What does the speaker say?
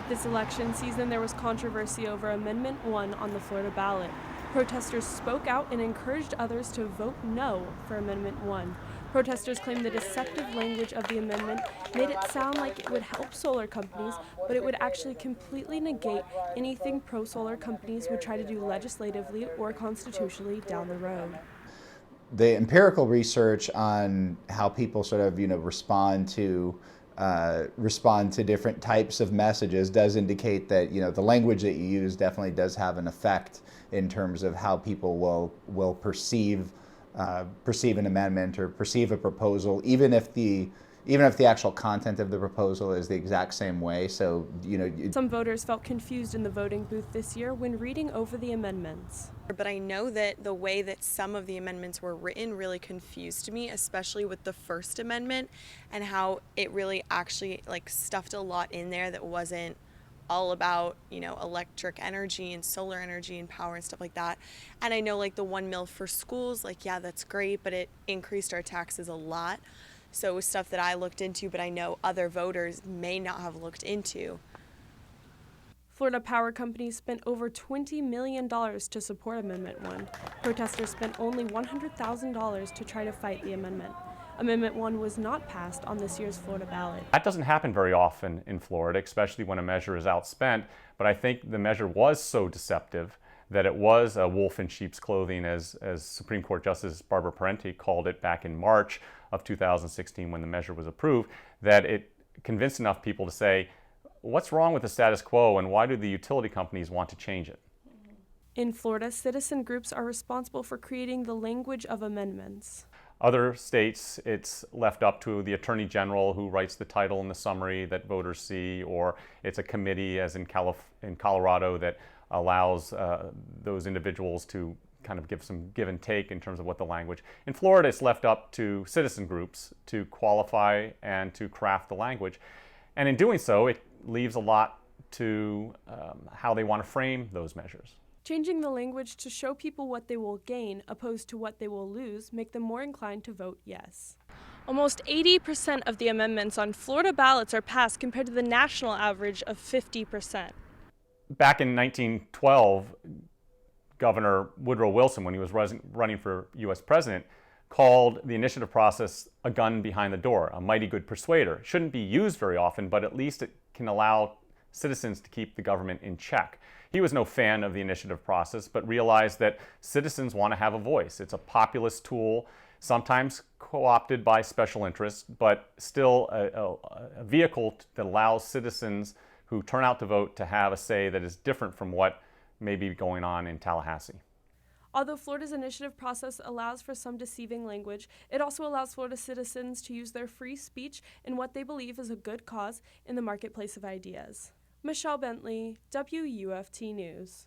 This election season, there was controversy over Amendment 1 on the Florida ballot. Protesters spoke out and encouraged others to vote no for Amendment 1. Protesters claimed the deceptive language of the amendment made it sound like it would help solar companies, but it would actually completely negate anything pro-solar companies would try to do legislatively or constitutionally down the road. The empirical research on how people sort of, respond to different types of messages does indicate that, the language that you use definitely does have an effect in terms of how people will perceive an amendment or perceive a proposal, even if the actual content of the proposal is the exact same way. So, some voters felt confused in the voting booth this year when reading over the amendments. But I know that the way that some of the amendments were written really confused me, especially with the First Amendment and how it really actually stuffed a lot in there that wasn't all about, electric energy and solar energy and power and stuff like that. And I know the 1 mil for schools, yeah, that's great, but it increased our taxes a lot. So it was stuff that I looked into, but I know other voters may not have looked into. Florida power companies spent over $20 million to support Amendment 1. Protesters spent only $100,000 to try to fight the amendment. Amendment 1 was not passed on this year's Florida ballot. That doesn't happen very often in Florida, especially when a measure is outspent, but I think the measure was so deceptive that it was a wolf in sheep's clothing, as Supreme Court Justice Barbara Parenti called it back in March of 2016 when the measure was approved, that it convinced enough people to say, what's wrong with the status quo and why do the utility companies want to change it? In Florida, citizen groups are responsible for creating the language of amendments. Other states, it's left up to the Attorney General who writes the title and the summary that voters see, or it's a committee, as in Colorado, that allows those individuals to kind of give some give and take in terms of what the language. In Florida, it's left up to citizen groups to qualify and to craft the language. And in doing so, it leaves a lot to how they want to frame those measures. Changing the language to show people what they will gain opposed to what they will lose make them more inclined to vote yes. Almost 80% of the amendments on Florida ballots are passed compared to the national average of 50%. Back in 1912, Governor Woodrow Wilson, when he was running for U.S. president, called the initiative process a gun behind the door, a mighty good persuader. It shouldn't be used very often, but at least it can allow citizens to keep the government in check. He was no fan of the initiative process, but realized that citizens want to have a voice. It's a populist tool, sometimes co-opted by special interests, but still a vehicle that allows citizens who turn out to vote to have a say that is different from what may be going on in Tallahassee. Although Florida's initiative process allows for some deceiving language, it also allows Florida citizens to use their free speech in what they believe is a good cause in the marketplace of ideas. Michelle Bentley, WUFT News.